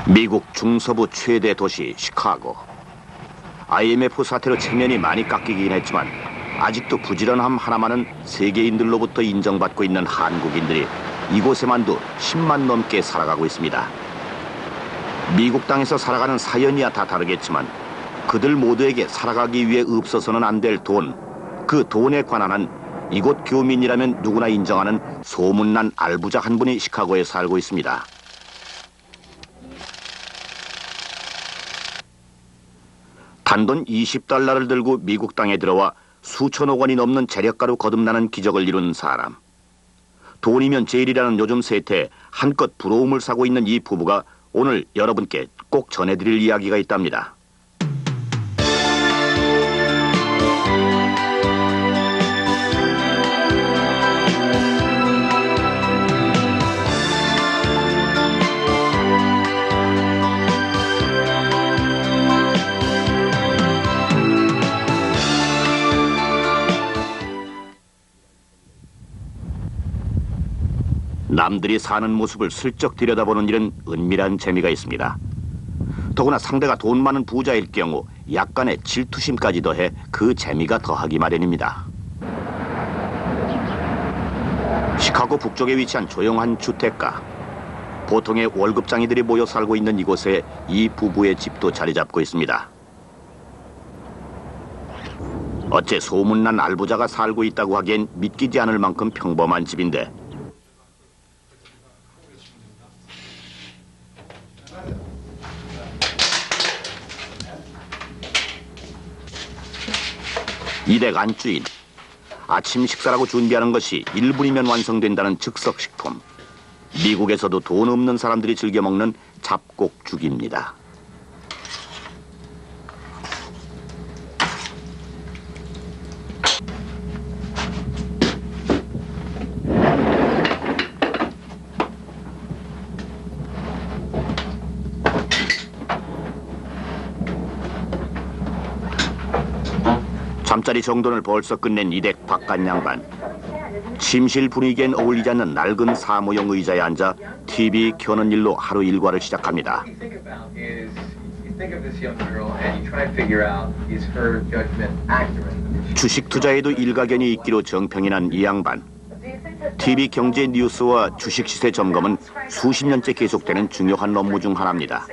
미국 중서부 최대 도시 시카고. IMF 사태로 체면이 많이 깎이긴 했지만 아직도 부지런함 하나만은 세계인들로부터 인정받고 있는 한국인들이 이곳에만도 10만 넘게 살아가고 있습니다. 미국 땅에서 살아가는 사연이야 다 다르겠지만 그들 모두에게 살아가기 위해 없어서는 안 될 돈, 그 돈에 관한 한 이곳 교민이라면 누구나 인정하는 소문난 알부자 한 분이 시카고에 살고 있습니다. 단돈 20달러를 들고 미국 땅에 들어와 수천억 원이 넘는 재력가로 거듭나는 기적을 이룬 사람. 돈이면 제일이라는 요즘 세태에 한껏 부러움을 사고 있는 이 부부가 오늘 여러분께 꼭 전해드릴 이야기가 있답니다. 남들이 사는 모습을 슬쩍 들여다보는 일은 은밀한 재미가 있습니다. 더구나 상대가 돈 많은 부자일 경우 약간의 질투심까지 더해 그 재미가 더하기 마련입니다. 시카고 북쪽에 위치한 조용한 주택가. 보통의 월급장이들이 모여 살고 있는 이곳에 이 부부의 집도 자리 잡고 있습니다. 어째 소문난 알부자가 살고 있다고 하기엔 믿기지 않을 만큼 평범한 집인데 이댁 안주인. 아침 식사라고 준비하는 것이 1분이면 완성된다는 즉석식품. 미국에서도 돈 없는 사람들이 즐겨 먹는 잡곡죽입니다. 잠자리 정돈을 벌써 끝낸 이댁 바깥 양반. 침실 분위기엔 어울리지 않는 낡은 사무용 의자에 앉아 TV 켜는 일로 하루 일과를 시작합니다. 주식 투자에도 일가견이 있기로 정평이 난 이 양반. TV 경제 뉴스와 주식 시세 점검은 수십 년째 계속되는 중요한 업무 중 하나입니다.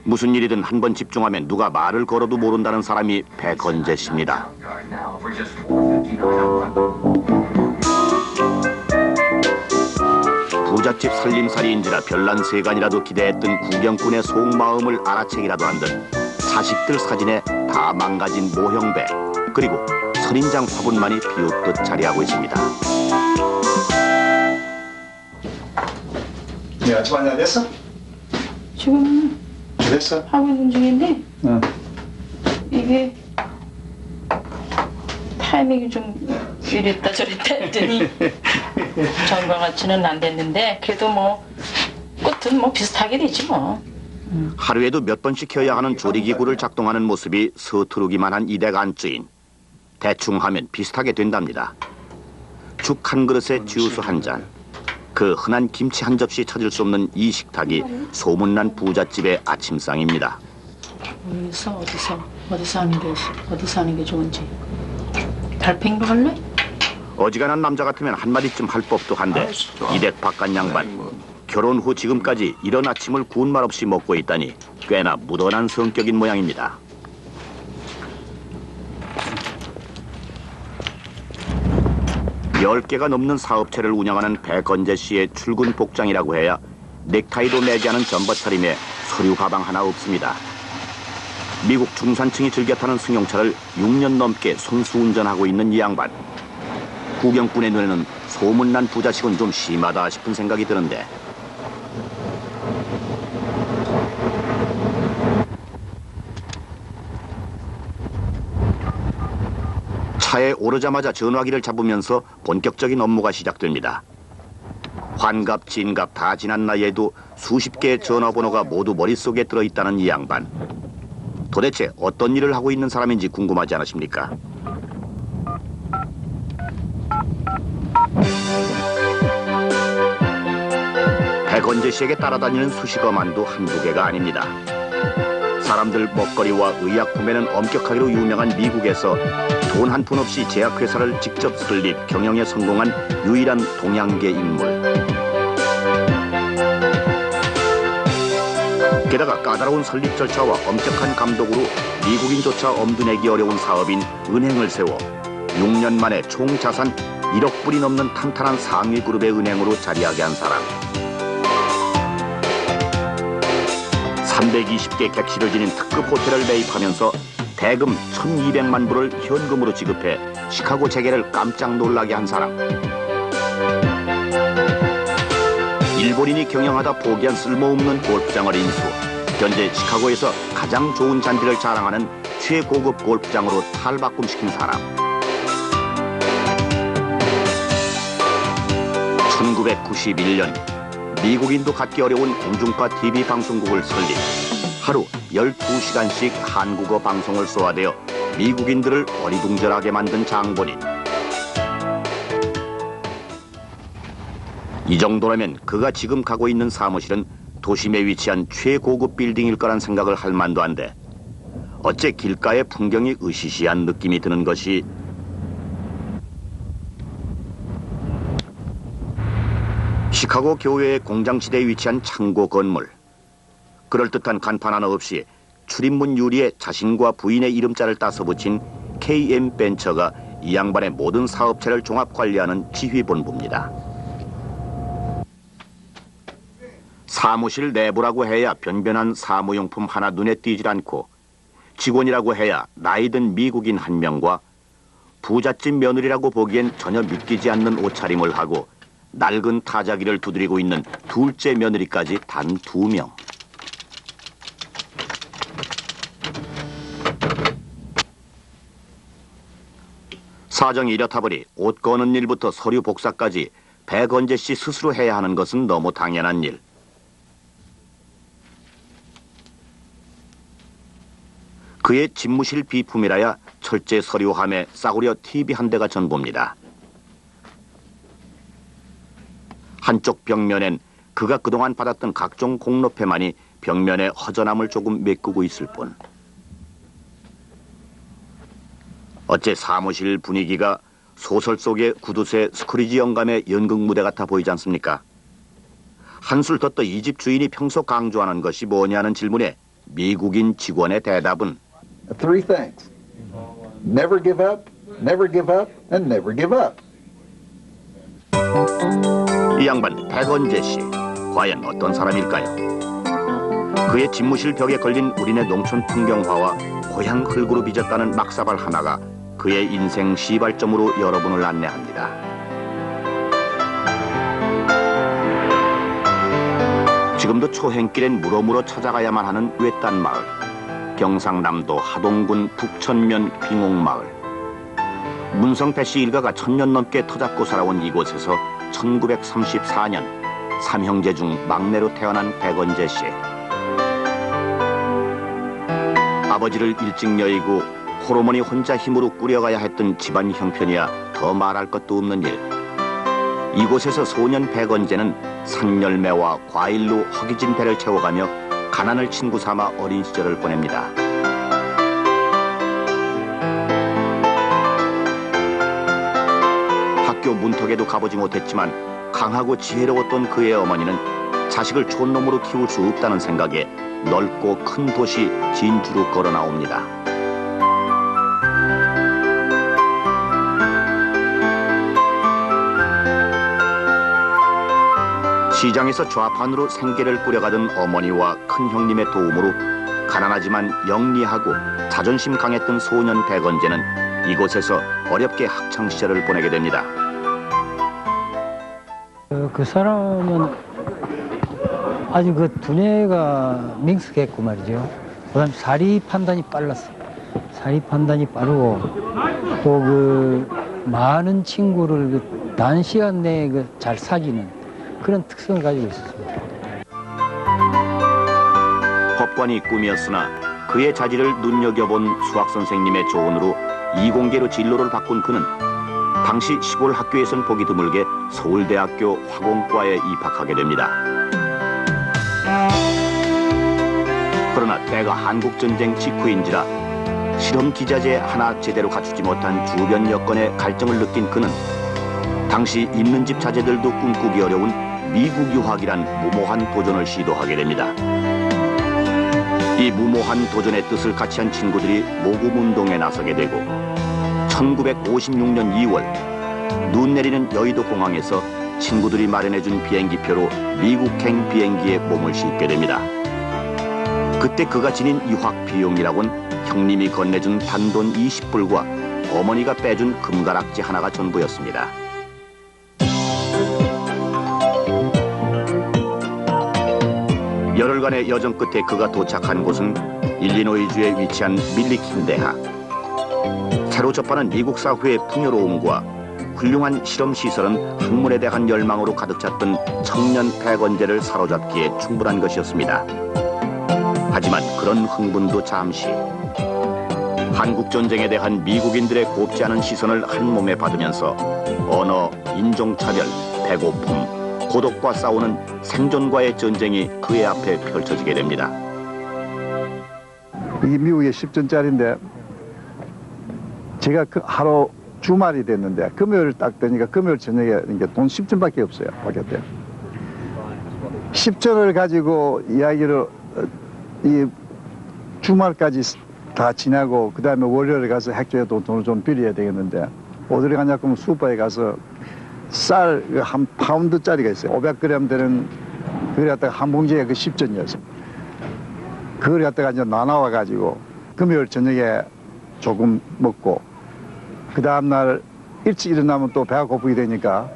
무슨 일이든 한 번 집중하면 누가 말을 걸어도 모른다는 사람이 백건재 씨입니다. 부잣집 살림살이인지라 별난 세간이라도 기대했던 구경꾼의 속마음을 알아채기라도 한 듯 자식들 사진에 다 망가진 모형배, 그리고 선인장 화분만이 비웃듯 자리하고 있습니다. 네, 아침 안녕 됐어? 지금 됐어? 하고 있는 중인데 응. 이게 타이밍이 좀 이랬다 저랬다 했더니 전과 같이는 안 됐는데 그래도 뭐 끝은 뭐 비슷하게 되지 뭐. 하루에도 몇 번씩 켜야 하는 조리기구를 작동하는 모습이 서투르기만 한 이댁 안주인. 대충 하면 비슷하게 된답니다. 죽 한 그릇에 주스 한 잔. 그 흔한 김치 한 접시 찾을 수 없는 이 식탁이 소문난 부잣집의 아침상입니다. 어디서 하는 게 좋은지. 달팽이로 할래? 어지간한 남자 같으면 한마디쯤 할 법도 한데 이댁 바깥 양반. 결혼 후 지금까지 이런 아침을 구운 말 없이 먹고 있다니 꽤나 무던한 성격인 모양입니다. 열 개가 넘는 사업체를 운영하는 백건재 씨의 출근 복장이라고 해야 넥타이도 매지 않은 전버 차림에 서류 가방 하나 없습니다. 미국 중산층이 즐겨 타는 승용차를 6년 넘게 손수 운전하고 있는 이 양반. 구경꾼의 눈에는 소문난 부자식은 좀 심하다 싶은 생각이 드는데 차에 오르자마자 전화기를 잡으면서 본격적인 업무가 시작됩니다. 환갑, 진갑 다 지난 나이에도 수십 개의 전화번호가 모두 머릿속에 들어있다는 이 양반. 도대체 어떤 일을 하고 있는 사람인지 궁금하지 않으십니까? 백원재 씨에게 따라다니는 수식어만도 한두 개가 아닙니다. 사람들 먹거리와 의약 구매는 엄격하기로 유명한 미국에서 돈 한 푼 없이 제약회사를 직접 설립, 경영에 성공한 유일한 동양계 인물. 게다가 까다로운 설립 절차와 엄격한 감독으로 미국인조차 엄두내기 어려운 사업인 은행을 세워 6년 만에 총 자산 1억 불이 넘는 탄탄한 상위 그룹의 은행으로 자리하게 한 사람. 320개 객실을 지닌 특급 호텔을 매입하면서 대금 1,200만 불을 현금으로 지급해 시카고 재계를 깜짝 놀라게 한 사람. 일본인이 경영하다 포기한 쓸모없는 골프장을 인수. 현재 시카고에서 가장 좋은 잔디를 자랑하는 최고급 골프장으로 탈바꿈시킨 사람. 1991년 미국인도 갖기 어려운 공중파 TV 방송국을 설립. 하루 12시간씩 한국어 방송을 쏘아대어 미국인들을 어리둥절하게 만든 장본인. 이 정도라면 그가 지금 가고 있는 사무실은 도심에 위치한 최고급 빌딩일 거란 생각을 할 만도 한데 어째 길가의 풍경이 으시시한 느낌이 드는 것이 시카고 교외의 공장지대에 위치한 창고 건물. 그럴듯한 간판 하나 없이 출입문 유리에 자신과 부인의 이름자를 따서 붙인 KM 벤처가 이 양반의 모든 사업체를 종합 관리하는 지휘본부입니다. 사무실 내부라고 해야 변변한 사무용품 하나 눈에 띄질 않고 직원이라고 해야 나이든 미국인 한 명과 부잣집 며느리라고 보기엔 전혀 믿기지 않는 옷차림을 하고 낡은 타자기를 두드리고 있는 둘째 며느리까지 단 2명. 사정이 이렇다 보니 옷 거는 일부터 서류 복사까지 백원재 씨 스스로 해야 하는 것은 너무 당연한 일. 그의 집무실 비품이라야 철제 서류함에 싸구려 TV 한 대가 전부입니다. 한쪽 벽면엔 그가 그동안 받았던 각종 공로패만이 벽면에 허전함을 조금 메꾸고 있을 뿐. 어째 사무실 분위기가 소설 속의 구두쇠 스크리지 영감의 연극 무대 같아 보이지 않습니까? 한술 더 떠 이 집 주인이 평소 강조하는 것이 뭐냐는 질문에 미국인 직원의 대답은 Three things. Never give up, never give up, and never give up. 이 양반 백원재 씨, 과연 어떤 사람일까요? 그의 집무실 벽에 걸린 우리네 농촌 풍경화와 고향 흙으로 빚었다는 막사발 하나가 그의 인생 시발점으로 여러분을 안내합니다. 지금도 초행길엔 물어물어 찾아가야만 하는 외딴 마을, 경상남도 하동군 북천면 빙옥마을. 문성태 씨 일가가 1000년 넘게 터잡고 살아온 이곳에서 1934년 삼형제 중 막내로 태어난 백원재 씨. 아버지를 일찍 여의고 호르몬이 혼자 힘으로 꾸려가야 했던 집안 형편이야 더 말할 것도 없는 일. 이곳에서 소년 백원재는 산열매와 과일로 허기진 배를 채워가며 가난을 친구 삼아 어린 시절을 보냅니다. 학교 문턱에도 가보지 못했지만 강하고 지혜로웠던 그의 어머니는 자식을 촌놈으로 키울 수 없다는 생각에 넓고 큰 도시 진주로 걸어 나옵니다. 시장에서 좌판으로 생계를 꾸려가던 어머니와 큰 형님의 도움으로 가난하지만 영리하고 자존심 강했던 소년 백원재는 이곳에서 어렵게 학창시절을 보내게 됩니다. 그 사람은 아주 그 두뇌가 능숙했고 말이죠. 그다음 사리 판단이 빨랐어요. 사리 판단이 빠르고 또 그 많은 친구를 그 단시간 내에 그 잘 사귀는 그런 특성을 가지고 있었습니다. 법관이 꿈이었으나 그의 자질을 눈여겨본 수학선생님의 조언으로 이공계로 진로를 바꾼 그는 당시 시골 학교에선 보기 드물게 서울대학교 화공과에 입학하게 됩니다. 때가 한국전쟁 직후인지라 실험 기자재 하나 제대로 갖추지 못한 주변 여건의 갈증을 느낀 그는 당시 있는 집 자재들도 꿈꾸기 어려운 미국 유학이란 무모한 도전을 시도하게 됩니다. 이 무모한 도전의 뜻을 같이 한 친구들이 모금운동에 나서게 되고 1956년 2월 눈 내리는 여의도 공항에서 친구들이 마련해준 비행기표로 미국행 비행기에 몸을 싣게 됩니다. 그때 그가 지닌 유학 비용이라곤 형님이 건네준 단돈 20불과 어머니가 빼준 금가락지 하나가 전부였습니다. 열흘간의 여정 끝에 그가 도착한 곳은 일리노이주에 위치한 밀리킨 대학. 새로 접하는 미국 사회의 풍요로움과 훌륭한 실험 시설은 학문에 대한 열망으로 가득 찼던 청년 패건제를 사로잡기에 충분한 것이었습니다. 하지만 그런 흥분도 잠시. 한국 전쟁에 대한 미국인들의 곱지 않은 시선을 한 몸에 받으면서 언어, 인종차별, 배고픔, 고독과 싸우는 생존과의 전쟁이 그의 앞에 펼쳐지게 됩니다. 이게 미국의 10전짜리인데 제가 그 하루 주말이 됐는데 금요일 딱 되니까 금요일 저녁에 돈 10전밖에 없어요. 바뀌었대요. 10전을 가지고 이야기를 이 주말까지 다 지나고 그 다음에 월요일에 가서 핵조에도 돈을 좀 빌려야 되겠는데 어디를 가냐고 하면 슈퍼에 가서 쌀 한 파운드짜리가 있어요. 500g 되는 그걸 갖다가 한 봉지에 그 10전이었어요. 그걸 갖다가 이제 나눠와 가지고 금요일 저녁에 조금 먹고 그 다음날 일찍 일어나면 또 배가 고프게 되니까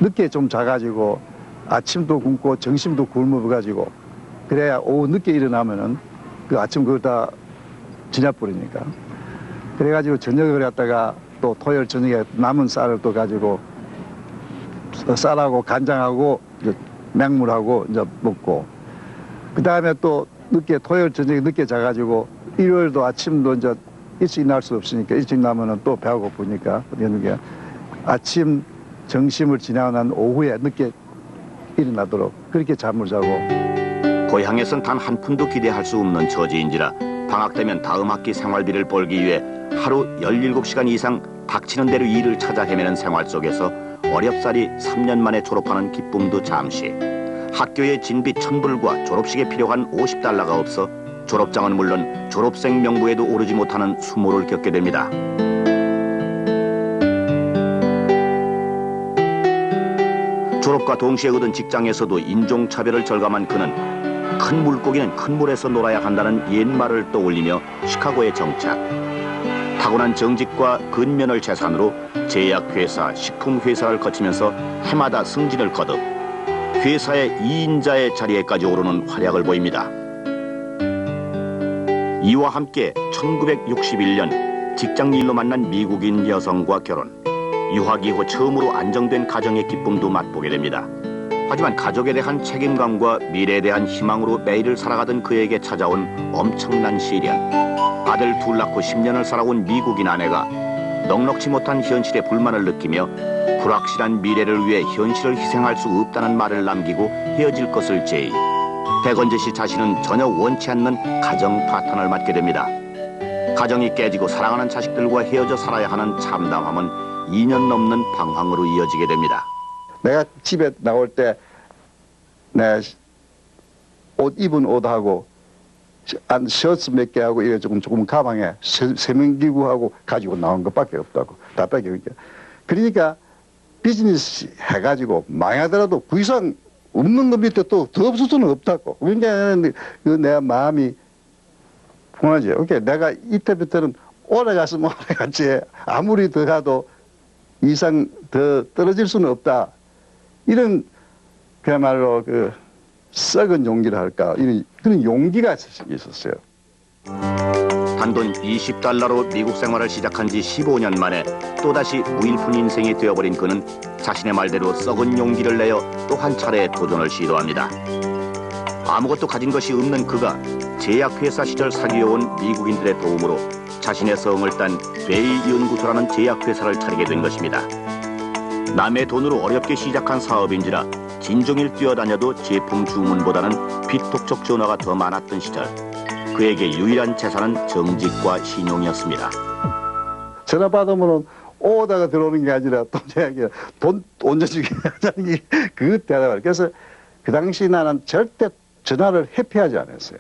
늦게 좀 자가지고 아침도 굶고 점심도 굶어가지고 그래야 오후 늦게 일어나면은 그 아침 그거 다 지나버리니까 그래가지고 저녁을 갖다가 또 토요일 저녁에 남은 쌀을 또 가지고 쌀하고 간장하고 이제 맹물하고 이제 먹고 그 다음에 또 늦게 토요일 저녁에 늦게 자가지고 일요일도 아침도 이제 일찍 날 수 없으니까 일찍 나면은 또 배가 고프니까 어떻게 아침 점심을 지나고 난 오후에 늦게 일어나도록 그렇게 잠을 자고 고향에선 단 한 푼도 기대할 수 없는 처지인지라 방학 되면 다음 학기 생활비를 벌기 위해 하루 17시간 이상 닥치는 대로 일을 찾아 헤매는 생활 속에서 어렵사리 3년 만에 졸업하는 기쁨도 잠시. 학교의 진비 1000불과 졸업식에 필요한 $50가 없어 졸업장은 물론 졸업생 명부에도 오르지 못하는 수모를 겪게 됩니다. 졸업과 동시에 얻은 직장에서도 인종차별을 절감한 그는 큰 물고기는 큰 물에서 놀아야 한다는 옛말을 떠올리며 시카고에 정착. 타고난 정직과 근면을 재산으로 제약회사, 식품회사를 거치면서 해마다 승진을 거듭 회사의 2인자의 자리에까지 오르는 활약을 보입니다. 이와 함께 1961년 직장일로 만난 미국인 여성과 결혼, 유학 이후 처음으로 안정된 가정의 기쁨도 맛보게 됩니다. 하지만 가족에 대한 책임감과 미래에 대한 희망으로 매일을 살아가던 그에게 찾아온 엄청난 시련. 아들 둘 낳고 10년을 살아온 미국인 아내가 넉넉지 못한 현실에 불만을 느끼며 불확실한 미래를 위해 현실을 희생할 수 없다는 말을 남기고 헤어질 것을 제의. 백원재 씨 자신은 전혀 원치 않는 가정 파탄을 맞게 됩니다. 가정이 깨지고 사랑하는 자식들과 헤어져 살아야 하는 참담함은 2년 넘는 방황으로 이어지게 됩니다. 내가 집에 나올 때 내 옷 입은 옷하고 안 셔츠 몇 개 하고 이래 조금 가방에 세면기구하고 가지고 나온 것밖에 없다고 다 뺏겨니까 그러니까 비즈니스 해가지고 망하더라도 그 이상 없는 것 밑에 또 더 없을 수는 없다고 그러니까 내 마음이 풍하지. 오케이 내가 이때부터는 올라갔으면 올라갔지 아무리 더 가도 이상 더 떨어질 수는 없다. 이런 그야말로 그 썩은 용기를 할까 이런 그런 용기가 있었어요. 단돈 $20로 미국 생활을 시작한 지 15년 만에 또다시 무일푼 인생이 되어버린 그는 자신의 말대로 썩은 용기를 내어 또 한 차례 도전을 시도합니다. 아무것도 가진 것이 없는 그가 제약회사 시절 사귀어온 미국인들의 도움으로 자신의 성을 딴 베이 연구소라는 제약회사를 차리게 된 것입니다. 남의 돈으로 어렵게 시작한 사업인지라 진종일 뛰어다녀도 제품 주문보다는 비톡적 전화가 더 많았던 시절, 그에게 유일한 재산은 정직과 신용이었습니다. 전화 받으면 오다가 들어오는 게 아니라 돈 언제 주겠냐는 게 그 대답을. 그래서 그 당시 나는 절대 전화를 회피하지 않았어요.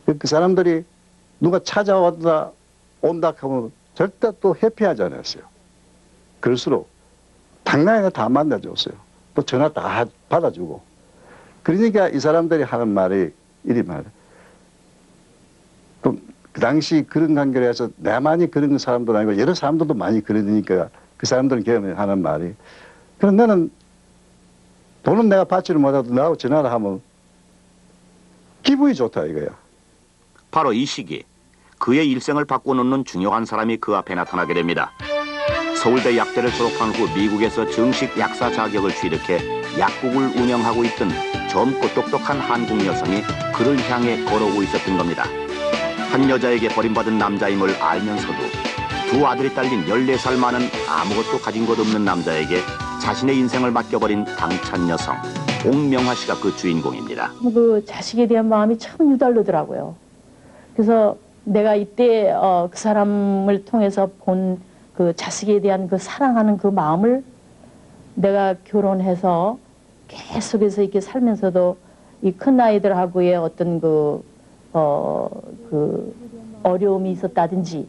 그 사람들이 누가 찾아왔다 온다 하면 절대 또 회피하지 않았어요. 그럴수록 당나이가 다 만나줬어요. 또 전화 다 받아주고. 그러니까 이 사람들이 하는 말이 이리 말이야. 또 그 당시 그런 관계를 해서 내만이 그런 사람도 아니고 여러 사람들도 많이 그러니까 그 사람들은 경험하는 말이, 그럼 너는 돈은 내가 받지를 못해도 나하고 전화를 하면 기분이 좋다 이거야. 바로 이 시기 그의 일생을 바꿔놓는 중요한 사람이 그 앞에 나타나게 됩니다. 서울대 약대를 졸업한 후 미국에서 정식 약사 자격을 취득해 약국을 운영하고 있던 젊고 똑똑한 한국 여성이 그를 향해 걸어오고 있었던 겁니다. 한 여자에게 버림받은 남자임을 알면서도 두 아들이 딸린 14살 많은 아무것도 가진 것 없는 남자에게 자신의 인생을 맡겨버린 당찬 여성 옥명화 씨가 그 주인공입니다. 그 자식에 대한 마음이 참 유달르더라고요. 그래서 내가 이때 그 사람을 통해서 본 그 자식에 대한 그 사랑하는 그 마음을 내가 결혼해서 계속해서 이렇게 살면서도 이 큰 아이들하고의 어떤 그 어려움이 있었다든지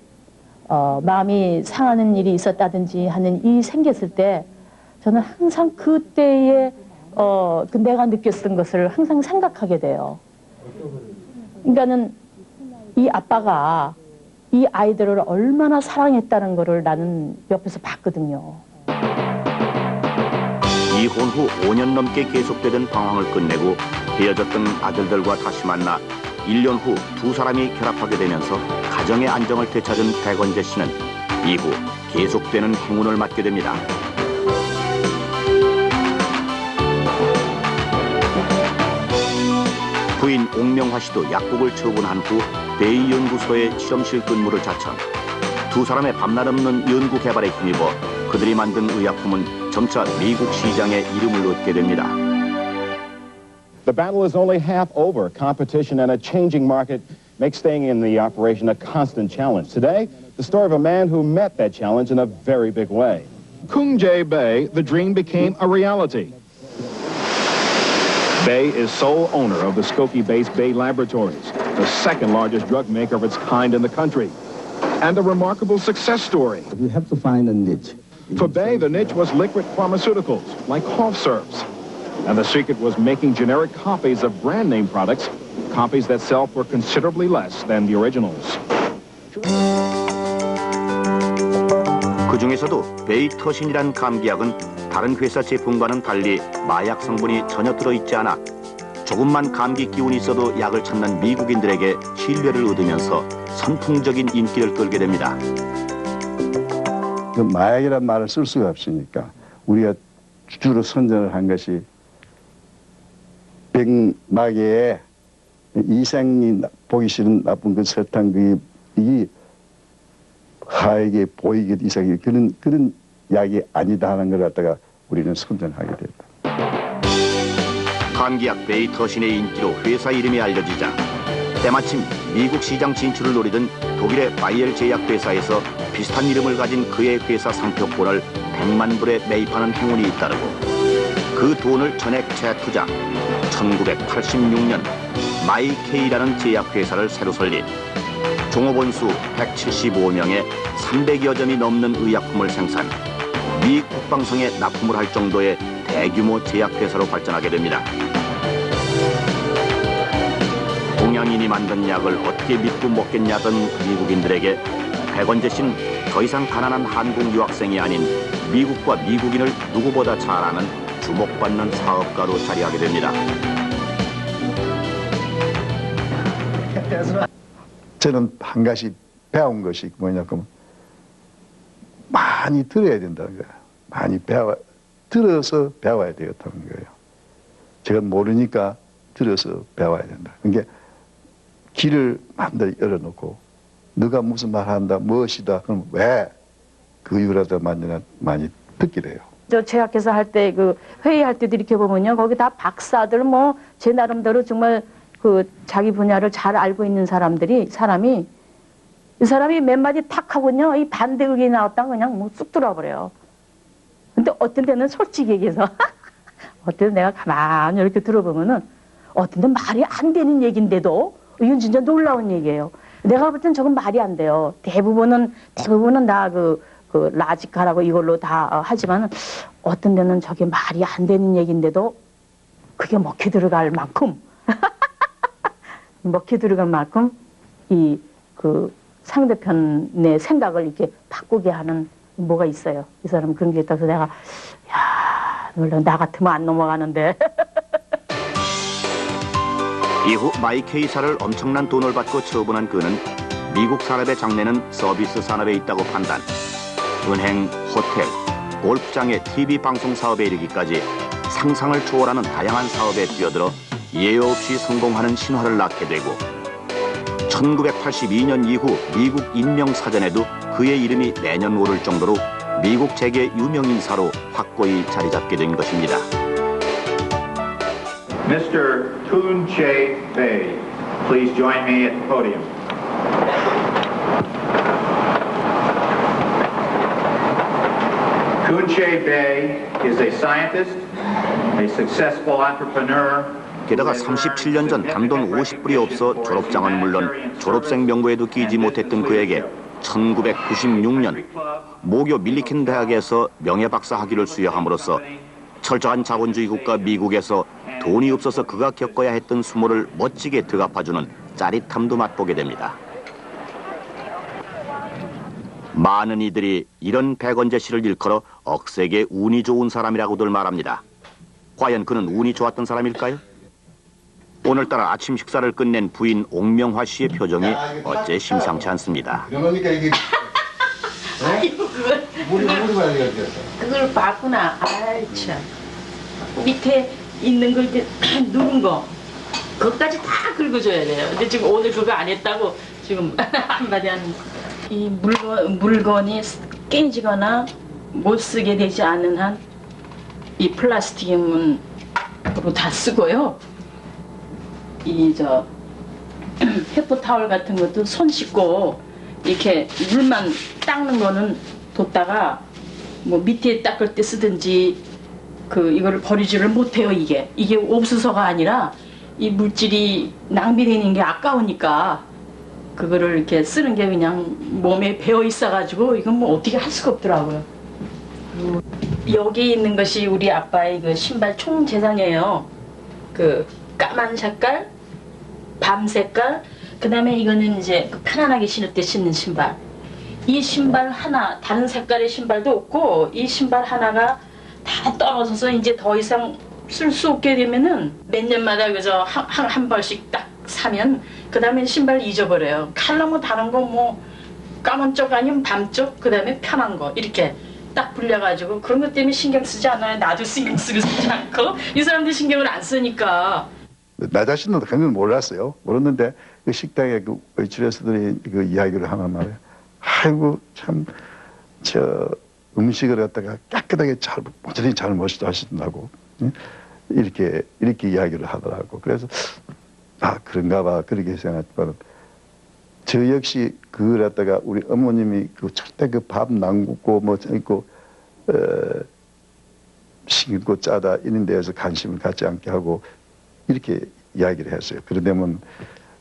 마음이 상하는 일이 있었다든지 하는 일이 생겼을 때 저는 항상 그때의 그 내가 느꼈던 것을 항상 생각하게 돼요. 그러니까는 이 아빠가 이 아이들을 얼마나 사랑했다는 것을 나는 옆에서 봤거든요. 이혼 후 5년 넘게 계속되던 방황을 끝내고 헤어졌던 아들들과 다시 만나 1년 후 두 사람이 결합하게 되면서 가정의 안정을 되찾은 백원재 씨는 이후 계속되는 행운을 맞게 됩니다. 부인 옥명화 씨도 약국을 처분한 후 대의연구소의 실험실 근무를 자청. 두 사람의 밤낮 없는 연구 개발에 힘입어 그들이 만든 의약품은 점차 미국 시장에 이름을 얻게 됩니다. The battle is only half over. Competition and a changing market make staying in the operation a constant challenge. Today, the story of a man who met that challenge in a very big way. Kung Jae Bae, the dream became a reality. Bae is sole owner of the Skokie-based Bae Laboratories, the second largest drug maker of its kind in the country. And a remarkable success story. You have to find a niche. For Bae, the niche was liquid pharmaceuticals, like cough syrups. And the secret was making generic copies of brand name products, copies that sell for considerably less than the originals. 그 중에서도 베이터신이란 감기약은 다른 회사 제품과는 달리 마약 성분이 전혀 들어있지 않아 조금만 감기 기운이 있어도 약을 찾는 미국인들에게 신뢰를 얻으면서 선풍적인 인기를 끌게 됩니다. 그 마약이란 말을 쓸 수가 없으니까 우리가 주로 선전을 한 것이 백마개에 이생이 보기 싫은 나쁜 그 설탕 이 하에게 보이기 이상이 그런 약이 아니다 하는 걸 갖다가 우리는 선전하게 됐다. 감기약 베이터신의 인기로 회사 이름이 알려지자 때마침 미국 시장 진출을 노리던 독일의 바이엘 제약회사에서 비슷한 이름을 가진 그의 회사 상표권을 100만 불에 매입하는 행운이 잇따르고 그 돈을 전액 재투자 1986년 마이케이라는 제약회사를 새로 설립 종업원 수 175명에 300여 점이 넘는 의약품을 생산 미 국방성에 납품을 할 정도의 대규모 제약회사로 발전하게 됩니다. 동양인이 만든 약을 어떻게 믿고 먹겠냐던 미국인들에게 백원재 씨는 더 이상 가난한 한국 유학생이 아닌 미국과 미국인을 누구보다 잘 아는 주목받는 사업가로 자리하게 됩니다. 저는 한 가지 배운 것이 뭐냐면 많이 들어야 된다는 거예요. 많이 들어서 배워야 되겠다는 거예요. 제가 모르니까 들어서 배워야 된다. 그러니까 길을 마음대로 열어놓고 너가 무슨 말 한다, 무엇이다, 그럼 왜 그 이유라도 많이 듣게 돼요. 저 제약회사 할 때 그 회의할 때도 이렇게 보면요. 거기 다 박사들 뭐 제 나름대로 정말 그 자기 분야를 잘 알고 있는 사람이 이 사람이 몇 마디 탁 하고요. 이 반대 의견이 나왔다가 그냥 뭐 쑥 들어버려요. 근데 어떤 때는 솔직히 얘기해서 어떤 때는 내가 가만히 이렇게 들어보면은 어떤 때는 말이 안 되는 얘기인데도 이건 진짜 놀라운 얘기예요. 내가 볼 땐 저건 말이 안 돼요. 대부분은 다 그 라지카라고 이걸로 다 하지만 어떤 데는 저게 말이 안 되는 얘기인데도 그게 먹혀 들어갈 만큼 이 그 상대편의 생각을 이렇게 바꾸게 하는 뭐가 있어요. 이 사람은 그런 게 있다고 해서 내가 야 놀라 나 같으면 안 넘어가는데. 이후 마이케이사를 엄청난 돈을 받고 처분한 그는 미국 산업의 장래는 서비스 산업에 있다고 판단, 은행, 호텔, 골프장의 TV 방송 사업에 이르기까지 상상을 초월하는 다양한 사업에 뛰어들어 예외 없이 성공하는 신화를 낳게 되고 1982년 이후 미국 인명사전에도 그의 이름이 매년 오를 정도로 미국 재계 유명인사로 확고히 자리 잡게 된 것입니다. Mr. Toon Che Bae, please join me at the podium. Toon Che Bae is a scientist, a successful entrepreneur. 게다가 37년 전 단돈 50불이 없어 졸업장은 물론 졸업생 명부에도 끼지 못했던 그에게 1996년 모교 밀리킨 대학에서 명예박사 학위를 수여함으로써 철저한 자본주의 국가 미국에서 돈이 없어서 그가 겪어야 했던 수모를 멋지게 되갚아주는 짜릿함도 맛보게 됩니다. 많은 이들이 이런 백원재 씨를 일컬어 억세게 운이 좋은 사람이라고들 말합니다. 과연 그는 운이 좋았던 사람일까요? 오늘따라 아침 식사를 끝낸 부인 옥명화 씨의 표정이 어째 심상치 않습니다. 그러니까 이게 아이고 물이 많이 걸렸어. 그걸 봤구나. 아이 참. 밑에 있는 거 이제 누른 거 그것까지 다 긁어줘야 돼요. 근데 지금 오늘 그거 안 했다고 지금 한마디 하는 거. 이 물건이 깨지거나 못 쓰게 되지 않는 한 이 플라스틱은 다 쓰고요. 이 저 페퍼 타월 같은 것도 손 씻고 이렇게 물만 닦는 거는 뒀다가 뭐 밑에 닦을 때 쓰든지 그 이거를 버리지를 못해요. 이게 옥수서가 아니라 이 물질이 낭비되는 게 아까우니까 그거를 이렇게 쓰는 게 그냥 몸에 배어 있어가지고 이건 뭐 어떻게 할 수가 없더라고요. 여기 있는 것이 우리 아빠의 그 신발 총 재산이에요. 그 까만 색깔, 밤 색깔, 그 다음에 이거는 이제 편안하게 신을 때 신는 신발. 이 신발 하나, 다른 색깔의 신발도 없고 이 신발 하나가 다 떨어져서 이제 더 이상 쓸 수 없게 되면은 몇 년마다 그저 한 벌씩 딱 사면 그 다음에 신발 잊어버려요. 컬러 뭐 다른 거 뭐 까만 쪽 아니면 밤 쪽, 그 다음에 편한 거 이렇게 딱 불려가지고 그런 것 때문에 신경 쓰지 않아요. 나도 신경 쓰지 않고 이 사람들 신경을 안 쓰니까. 나 자신도 그건 몰랐어요. 모르는데 그 식당에 그 웨이트레스들이 그 이야기를 하는 말이에요. 아이고 참 저 음식을 갖다가 깨끗하게 완전히 잘 하신다고 이렇게 이야기를 하더라고. 그래서 아 그런가 봐 그렇게 생각했지만 저 역시 그걸 갖다가 우리 어머님이 그 절대 그 밥 남고 뭐 있고 싱겁고 짜다 이런 데에서 관심을 갖지 않게 하고 이렇게 이야기를 했어요. 그러려면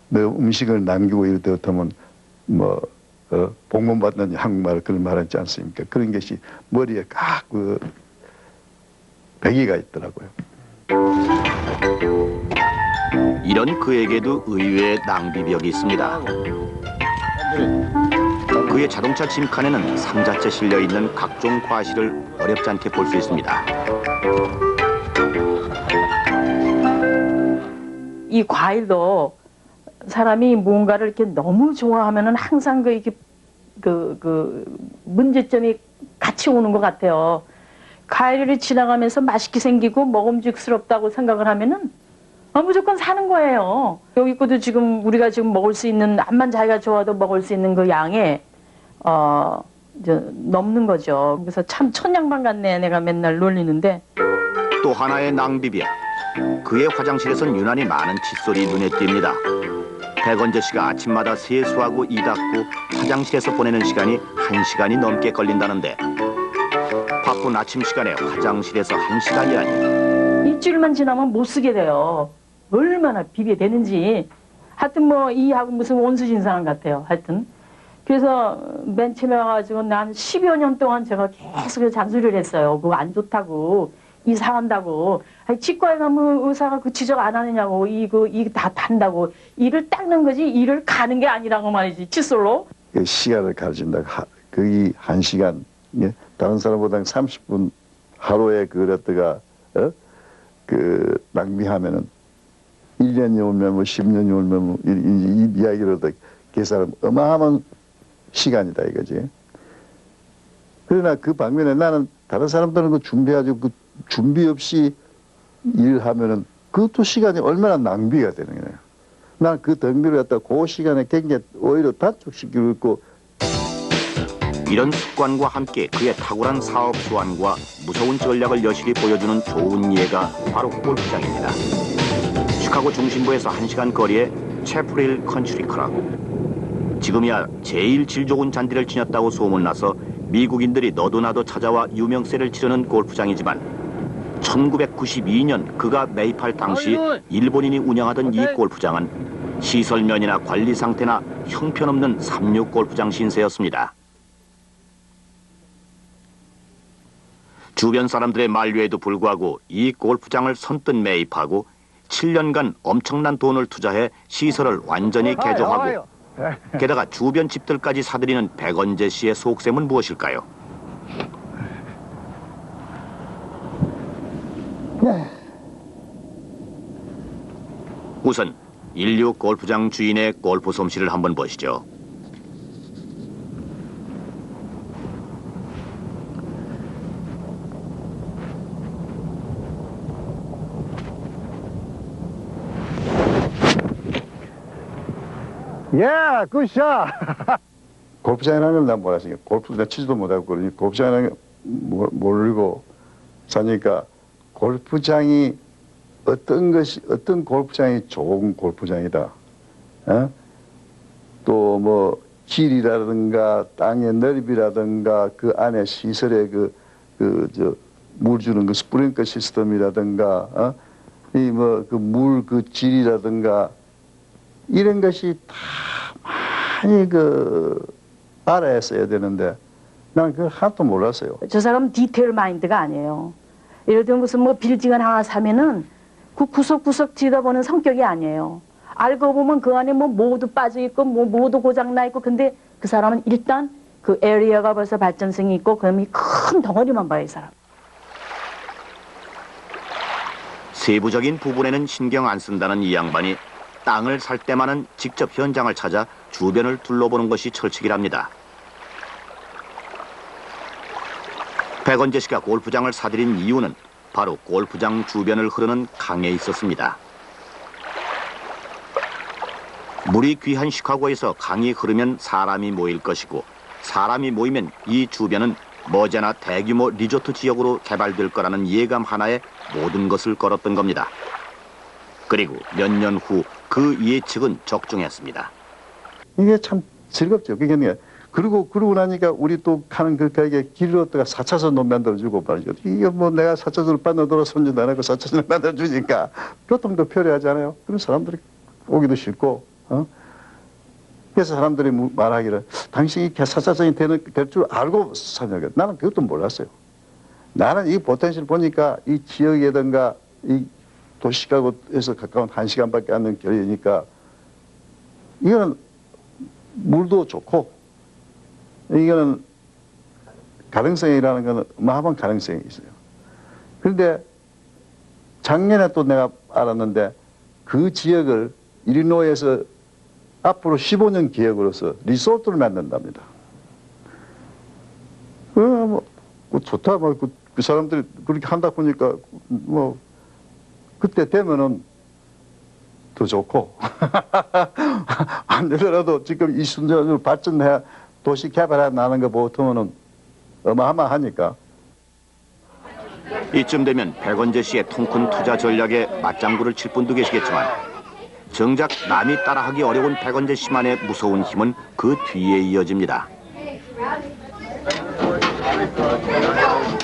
너 음식을 남기고 이럴 때 어떠면 뭐 복문받는 한국말 그런 말 하지 않습니까? 그런 것이 머리에 딱 그 배기가 있더라고요. 이런 그에게도 의외의 낭비벽이 있습니다. 그의 자동차 짐칸에는 상자째 실려있는 각종 과실을 어렵지 않게 볼 수 있습니다. 이 과일도 사람이 뭔가를 이렇게 너무 좋아하면은 항상 그 문제점이 같이 오는 것 같아요. 과일이 지나가면서 맛있게 생기고 먹음직스럽다고 생각을 하면은 무조건 사는 거예요. 여기 것도 지금 우리가 지금 먹을 수 있는 암만 자기가 좋아도 먹을 수 있는 그 양에 넘는 거죠. 그래서 참 천냥반 같네 내가 맨날 놀리는데. 또 하나의 낭비병. 그의 화장실에선 유난히 많은 칫솔이 눈에 띕니다. 백원재 씨가 아침마다 세수하고 이 닦고 화장실에서 보내는 시간이 1시간이 넘게 걸린다는데 바쁜 아침 시간에 화장실에서 1시간이라니. 일주일만 지나면 못 쓰게 돼요. 얼마나 비벼대는지. 하여튼 뭐 이하고 무슨 원수진상 같아요. 하여튼. 그래서 맨 처음에 와가지고 난 10여 년 동안 제가 계속 잔소리를 했어요. 그거 안 좋다고. 이 상한다고. 아니, 치과에 가면 의사가 그 지적 안 하느냐고. 이거 다 단다고. 이를 닦는 거지 이를 가는 게 아니라고 말이지. 칫솔로. 그 시간을 가진다. 거의 1시간. 예? 다른 사람보다 30분 하루에 그랬다가 그 낭비하면은 1년이 오면 뭐 10년이 오면 뭐 이 이야기로 계산하면 어마어마한 시간이다 이거지. 그러나 그 방면에 나는 다른 사람들은 그 준비하죠. 그 준비 없이 일을 하면은 그것도 시간이 얼마나 낭비가 되는 거예요. 난 그 낭비를 갖다 그 시간에 굉장히 오히려 단축시키고 있고. 이런 습관과 함께 그의 탁월한 사업 수완과 무서운 전략을 여실히 보여주는 좋은 예가 바로 골프장입니다. 시카고 중심부에서 1시간 거리의 채프릴 컨트리 클럽. 지금이야 제일 질 좋은 잔디를 지녔다고 소문나서 미국인들이 너도나도 찾아와 유명세를 치르는 골프장이지만 1992년 그가 매입할 당시 일본인이 운영하던 이 골프장은 시설면이나 관리 상태나 형편없는 36 골프장 신세였습니다. 주변 사람들의 만류에도 불구하고 이 골프장을 선뜻 매입하고 7년간 엄청난 돈을 투자해 시설을 완전히 개조하고 게다가 주변 집들까지 사들이는 백원재 씨의 속셈은 무엇일까요? 우선 인류 골프장 주인의 골프 솜씨를 한번 보시죠. 야, 굿샷! 골프장이라는 걸 난 몰랐으니까 골프 내 치지도 못하고 그러니 골프장이라는 걸 모르고 사니까 골프장이 어떤 골프장이 좋은 골프장이다. 또 뭐 길이라든가 땅의 넓이라든가 그 안에 시설의 물 주는 그 스프링클 시스템이라든가 이 뭐 그 물 그 질이라든가 이런 것이 다 많이 알아야 써야 되는데 난 그걸 하나도 몰랐어요. 저 사람은 디테일 마인드가 아니에요. 예를 들면 무슨 뭐 빌딩을 하나 사면은 그 구석구석 들여다보는 성격이 아니에요. 알고 보면 그 안에 뭐 모두 빠져 있고 뭐 모두 고장 나 있고 근데 그 사람은 일단 그 에리어가 벌써 발전성이 있고 그러면 큰 덩어리만 봐요, 이 사람. 세부적인 부분에는 신경 안 쓴다는 이 양반이 땅을 살 때만은 직접 현장을 찾아 주변을 둘러보는 것이 철칙이랍니다. 백원재 씨가 골프장을 사들인 이유는 바로 골프장 주변을 흐르는 강에 있었습니다. 물이 귀한 시카고에서 강이 흐르면 사람이 모일 것이고 사람이 모이면 이 주변은 머지않아 대규모 리조트 지역으로 개발될 거라는 예감 하나에 모든 것을 걸었던 겁니다. 그리고 몇 년 후 그 예측은 적중했습니다. 이게 참 즐겁죠. 그러고 나니까 우리 또 가는 그 가게 길을 얻다가 4차선도 만들어주고 말이죠. 이게 뭐 내가 4차선을 빠져돌아 손질도 안 하고 4차선을 만들어주니까 교통도 편리하잖아요. 그럼 사람들이 오기도 쉽고, 그래서 사람들이 말하기를 당신이 4차선이 될 줄 알고 사냐고. 나는 그것도 몰랐어요. 나는 이 포텐셜 보니까 이 지역이든가 이 도시가고에서 가까운 1시간밖에 안 되는 거리니까 이거는 물도 좋고 이거는 가능성이라는 거는 어마어마한 가능성이 있어요. 그런데 작년에 또 내가 알았는데 그 지역을 일리노이에서 앞으로 15년 계획으로서 리소트를 만든답니다. 뭐 좋다. 뭐 그 사람들이 그렇게 한다 보니까 뭐 그때 되면은 더 좋고 안 되더라도 지금 이 순간으로 발전해야 도시 개발하는 거 보통은 어마어마하니까. 이쯤 되면 백원재 씨의 통큰 투자 전략에 맞장구를 칠 분도 계시겠지만 정작 남이 따라하기 어려운 백원재 씨만의 무서운 힘은 그 뒤에 이어집니다.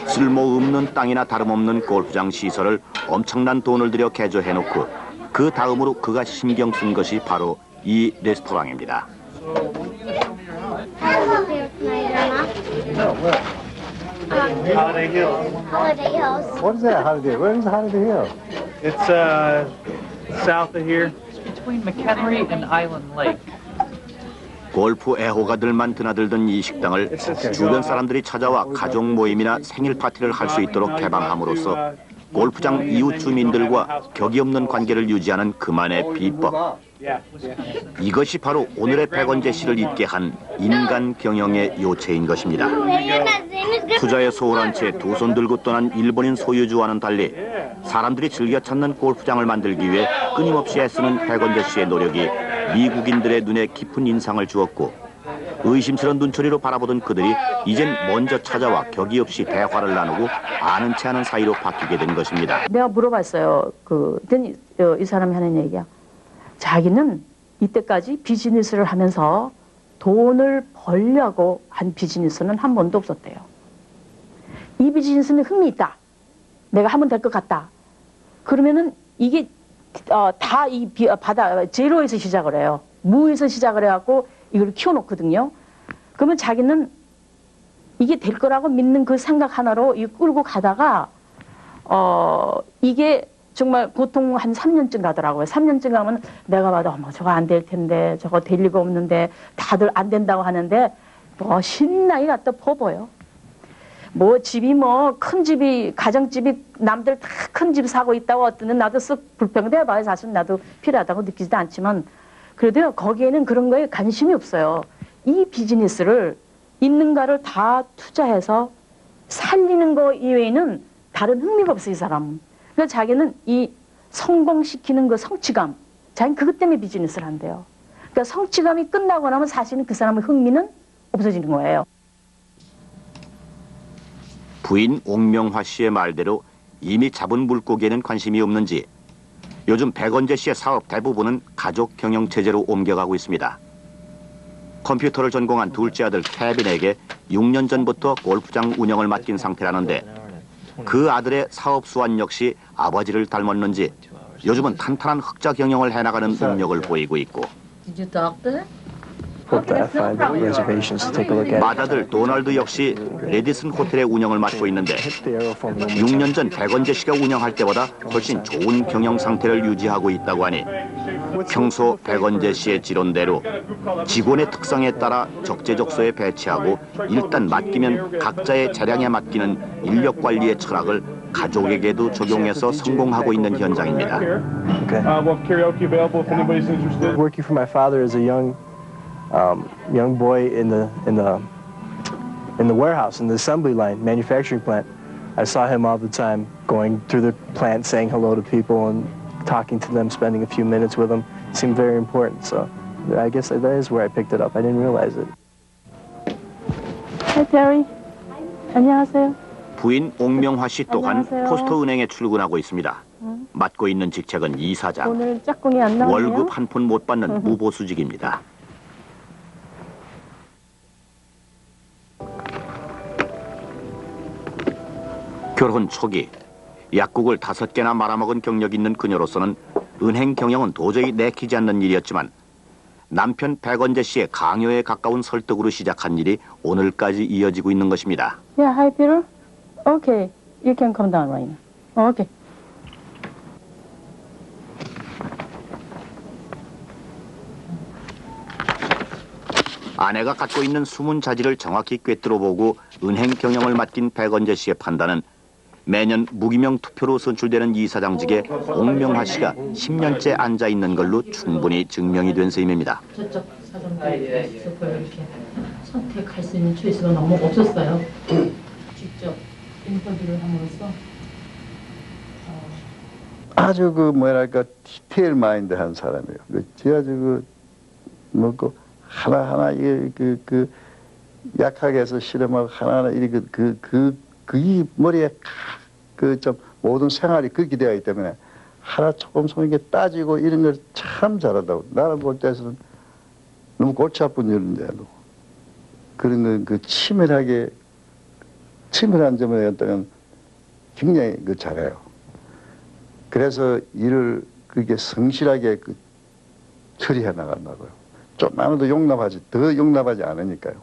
쓸모없는 땅이나 다름없는 골프장 시설을 엄청난 돈을 들여 개조해놓고 그 다음으로 그가 신경 쓴 것이 바로 이 레스토랑입니다. Holiday Hills. Holiday Hills. What is that Holiday? Where is Holiday Hill? It's south of here. Between McHenry and Island Lake. 골프 애호가들만 드나들던 이 식당을 주변 사람들이 찾아와 가족 모임이나 생일 파티를 할 수 있도록 개방함으로써 골프장 이웃 주민들과 격이 없는 관계를 유지하는 그만의 비법. 이것이 바로 오늘의 백원재 씨를 잊게 한 인간 경영의 요체인 것입니다. 투자에 소홀한 채 두 손 들고 떠난 일본인 소유주와는 달리 사람들이 즐겨 찾는 골프장을 만들기 위해 끊임없이 애쓰는 백원재 씨의 노력이 미국인들의 눈에 깊은 인상을 주었고 의심스러운 눈초리로 바라보던 그들이 이젠 먼저 찾아와 격이 없이 대화를 나누고 아는 체 하는 사이로 바뀌게 된 것입니다. 내가 물어봤어요. 그랬더니 이 사람이 하는 얘기야. 자기는 이때까지 비즈니스를 하면서 돈을 벌려고 한 비즈니스는 한 번도 없었대요. 이 비즈니스는 흥미 있다. 내가 하면 될 것 같다. 그러면은 이게 다 이 바다 제로에서 시작을 해요. 무에서 시작을 해갖고 이걸 키워놓거든요. 그러면 자기는 이게 될 거라고 믿는 그 생각 하나로 이 끌고 가다가 이게 정말 보통 한 3년쯤 가더라고요. 3년쯤 가면 내가 봐도 어머 저거 안 될 텐데 저거 될 리가 없는데 다들 안 된다고 하는데 뭐 신나게 갖다 퍼버요. 뭐 집이 뭐 큰 집이 가정집이 남들 다 큰 집 사고 있다고 어떤 나도 쓱 불평돼 봐요. 사실 나도 필요하다고 느끼지도 않지만 그래도요 거기에는 그런 거에 관심이 없어요. 이 비즈니스를 있는가를 다 투자해서 살리는 거 이외에는 다른 흥미가 없어요 이 사람은. 그러니까 자기는 이 성공시키는 그 성취감, 자기는 그것 때문에 비즈니스를 한대요. 그러니까 성취감이 끝나고 나면 사실은 그 사람의 흥미는 없어지는 거예요. 부인 옥명화 씨의 말대로 이미 잡은 물고기에는 관심이 없는지 요즘 백원재 씨의 사업 대부분은 가족 경영 체제로 옮겨가고 있습니다. 컴퓨터를 전공한 둘째 아들 케빈에게 6년 전부터 골프장 운영을 맡긴 상태라는데 그 아들의 사업 수완 역시 아버지를 닮았는지 요즘은 탄탄한 흑자 경영을 해나가는 능력을 보이고 있고 맏아들 도널드 역시 레디슨 호텔의 운영을 맡고 있는데 6년 전 백원재 씨가 운영할 때보다 훨씬 좋은 경영 상태를 유지하고 있다고 하니 평소 백원재 씨의 지론대로 직원의 특성에 따라 적재적소에 배치하고 일단 맡기면 각자의 재량에 맡기는 인력 관리의 철학을 가족에게도 적용해서 성공하고 있는 현장입니다. Working for my father as a young boy in the warehouse, in the assembly line, manufacturing plant. I saw him all the time going through the plant, saying hello to people and talking to them, spending a few minutes with them. It seemed very important, so I guess that is where I picked it up. I didn't realize it. Hi, Terry. 안녕하세요. 부인 옥명화 씨 또한 안녕하세요. 포스터은행에 출근하고 있습니다. 맡고 있는 직책은 이사장. 오늘 짝꿍이 안 나오네요. 월급 한 푼 못 받는 무보수직입니다. 결혼 초기 약국을 5개나 말아먹은 경력이 있는 그녀로서는 은행 경영은 도저히 내키지 않는 일이었지만 남편 백원재 씨의 강요에 가까운 설득으로 시작한 일이 오늘까지 이어지고 있는 것입니다. Yeah, hi, Peter. Okay, you can come down right now. Okay. 아내가 갖고 있는 숨은 자질을 정확히 꿰뚫어보고 은행 경영을 맡긴 백원재 씨의 판단은 매년 무기명 투표로 선출되는 이사장직에 옥명화 씨가 10년째 앉아있는 걸로 충분히 증명이 된 셈입니다. 저쪽 사정들이 이렇게 선택할 수 있는 초이스가 너무 없었어요. 직접 인터뷰를 함으로써 아주 그 뭐랄까 디테일 마인드한 사람이에요. 그 아주 그 뭐고 하나하나 약하게 해서 실험하고 하나하나 이렇게 이 머리에 그 좀 모든 생활이 그렇게 되어 있기 때문에 하나 조금 이게 따지고 이런 걸 참 잘한다고. 나는 볼 때에서는 너무 골치 아픈 일인데도 그런 건 그 치밀한 점에 어떤 굉장히 잘해요. 그래서 일을 그렇게 성실하게 처리해 나간다고요. 좀만 더 용납하지, 더 용납하지 않으니까요.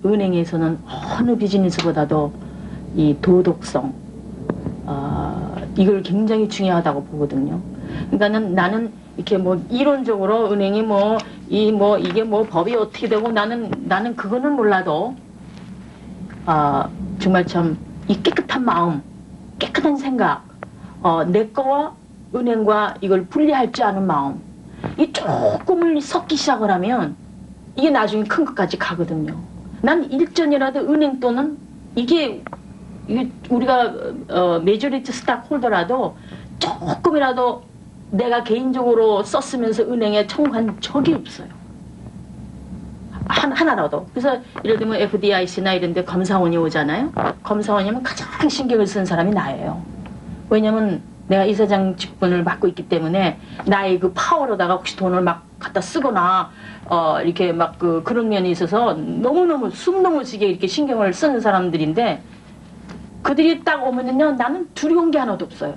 은행에서는 어느 비즈니스보다도 이 도덕성, 이걸 굉장히 중요하다고 보거든요. 그러니까는 나는 이렇게 뭐 이론적으로 은행이 이게 법이 어떻게 되고 나는 그거는 몰라도 정말 참 이 깨끗한 마음, 깨끗한 생각, 내 거와 은행과 이걸 분리할 줄 아는 마음, 이 조금을 섞기 시작을 하면 이게 나중에 큰 것까지 가거든요. 난 일전이라도 은행 돈은 이게 우리가 메조리티 스탁홀더라도 조금이라도 내가 개인적으로 썼으면서 은행에 청구한 적이 없어요. 하나라도. 그래서 예를 들면 FDIC나 이런 데 검사원이 오잖아요. 검사원이면 가장 신경을 쓴 사람이 나예요. 왜냐면 내가 이사장 직분을 맡고 있기 때문에 나의 그 파워로다가 혹시 돈을 막 갖다 쓰거나 이렇게 막 그런 면이 있어서 너무너무 숨 넘어지게 이렇게 신경을 쓰는 사람들인데 그들이 딱 오면은요 나는 두려운 게 하나도 없어요.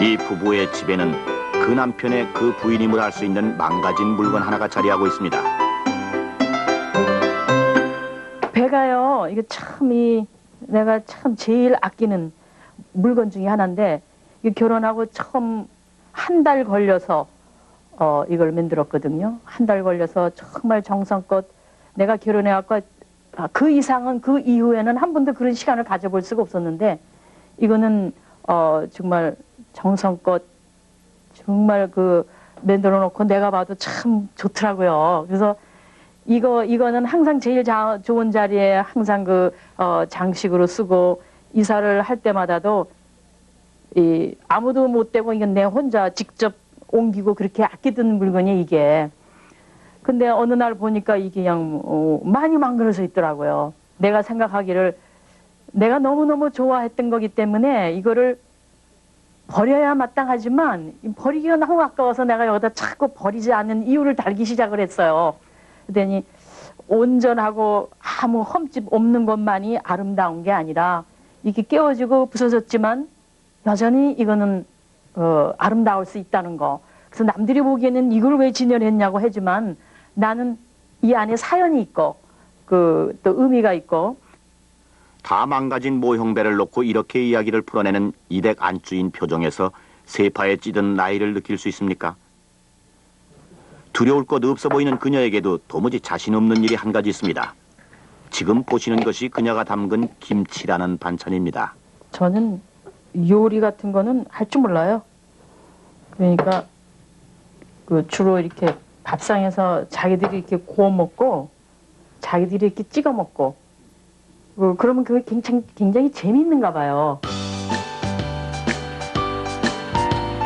이 부부의 집에는 그 남편의 그 부인임을 알 수 있는 망가진 물건 하나가 자리하고 있습니다. 배가요, 이게 내가 참 제일 아끼는 물건 중에 하나인데, 이게 결혼하고 처음 한 달 걸려서, 이걸 만들었거든요. 한 달 걸려서 정말 정성껏 내가 결혼해갖고, 그 이상은 그 이후에는 한 번도 그런 시간을 가져볼 수가 없었는데, 이거는, 정말 정성껏 정말 만들어 놓고 내가 봐도 참 좋더라고요. 그래서 이거는 항상 제일 좋은 자리에 항상 장식으로 쓰고 이사를 할 때마다도 아무도 못 되고 이건 내 혼자 직접 옮기고 그렇게 아끼던 물건이 이게. 근데 어느 날 보니까 이게 그냥 많이 망가져서 있더라고요. 내가 생각하기를 내가 너무너무 좋아했던 거기 때문에 이거를 버려야 마땅하지만 버리기가 너무 아까워서 내가 여기다 자꾸 버리지 않는 이유를 달기 시작을 했어요. 그랬더니 온전하고 아무 흠집 없는 것만이 아름다운 게 아니라 이게 깨어지고 부서졌지만 여전히 이거는 아름다울 수 있다는 거. 그래서 남들이 보기에는 이걸 왜 진열했냐고 하지만 나는 이 안에 사연이 있고 또 의미가 있고 다 망가진 모형배를 놓고 이렇게 이야기를 풀어내는 이댁 안주인 표정에서 세파에 찌든 나이를 느낄 수 있습니까? 두려울 것 없어 보이는 그녀에게도 도무지 자신 없는 일이 한 가지 있습니다. 지금 보시는 것이 그녀가 담근 김치라는 반찬입니다. 저는 요리 같은 거는 할 줄 몰라요. 그러니까 주로 이렇게 밥상에서 자기들이 이렇게 구워 먹고 자기들이 이렇게 찍어 먹고 그러면 그게 굉장히 재미있는가 봐요.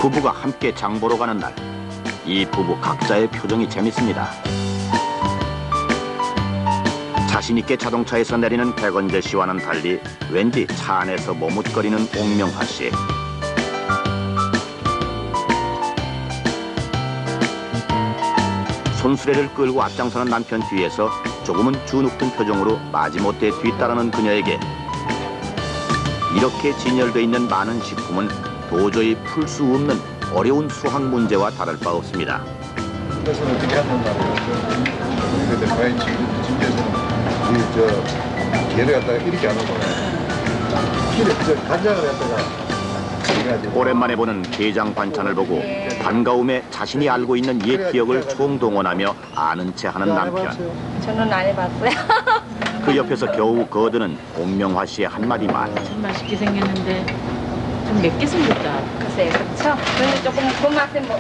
부부가 함께 장 보러 가는 날, 이 부부 각자의 표정이 재밌습니다. 자신 있게 자동차에서 내리는 백원재 씨와는 달리 왠지 차 안에서 머뭇거리는 옥명화 씨. 손수레를 끌고 앞장서는 남편 뒤에서 조금은 주눅든 표정으로 마지못해 뒤따르는 그녀에게 이렇게 진열돼 있는 많은 식품은 도저히 풀 수 없는 어려운 수학 문제와 다를 바 없습니다. 그것은 어떻게 한단 말이에요. 근데 과연 지금에서는 게를 갖다가 이렇게 하는 거예요. 간장을 갖다가 오랜만에 보는 게장 반찬을 보고 반가움에 자신이 알고 있는 옛 기억을 총동원하며 아는 체 하는 남편. 저는 안 해봤어요. 그 옆에서 겨우 거드는 옥명화 씨의 한마디 말. 참 맛있게 생겼는데 좀 맵게 생겼다. 글쎄요, 그렇죠? 근데 조금 그 맛에 뭐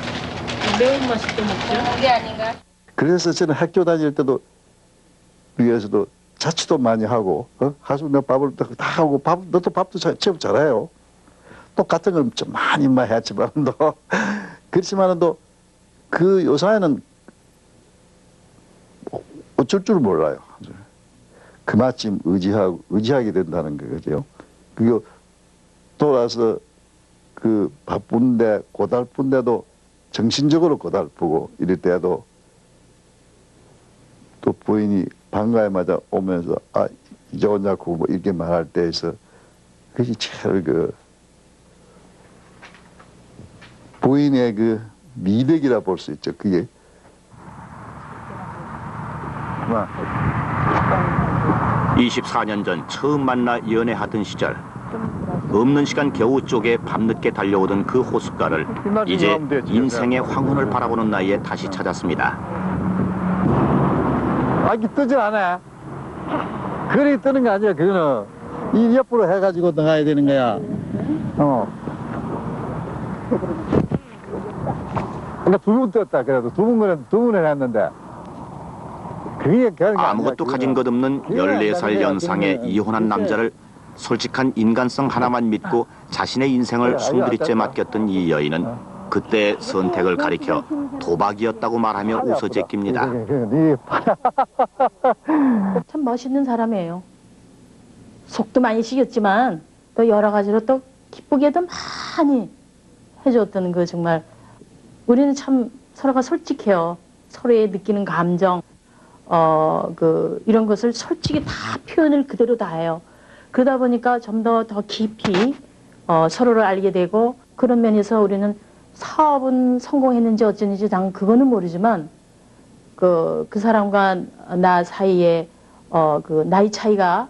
매운맛이 또 먹죠? 그게 아닌가? 그래서 저는 학교 다닐 때도 위에서도 자취도 많이 하고 하수도 밥을 다 하고 너도 밥도 제법 잘해요. 똑같은 걸 좀 많이 했지만도 그렇지만도 그 요사이는 어쩔 줄 몰라요. 그마침 의지하게 된다는 거죠. 그리고 돌아서 그 바쁜데 고달픈데도 정신적으로 고달프고 이럴 때도 또 부인이 방가에마다 오면서 아 이제 오냐고 뭐 이렇게 말할 때에서 그것이 제일 그 부인의 그 미덕이라 볼 수 있죠. 그게 24년 전 처음 만나 연애하던 시절 없는 시간 겨우 쪼개 밤늦게 달려오던 그 호숫가를 이제 인생의 황혼을 바라보는 나이에 다시 찾았습니다. 아기 뜨질 않아. 그리 뜨는 거 아니야. 그거는 이 옆으로 해가지고 나가야 되는 거야. 그러니까 두 번 떴다. 그래도 두 번을 했는데 그게 아무것도 가진 것 없는 14살 연상의 이혼한 남자를 솔직한 인간성 하나만 믿고 자신의 인생을 숨들이째 맡겼던 이 여인은 그때 선택을 가리켜 도박이었다고 말하며 웃어 제낍니다. 참 멋있는 사람이에요. 속도 많이 시켰지만 또 여러 가지로 또 기쁘게도 많이 해줬던 그 정말 우리는 참 서로가 솔직해요. 서로의 느끼는 감정 이런 것을 솔직히 다 표현을 그대로 다 해요. 그러다 보니까 좀 더 깊이 서로를 알게 되고 그런 면에서 우리는 사업은 성공했는지 어쩐지 난 그거는 모르지만 그 사람과 나 사이에 그 나이 차이가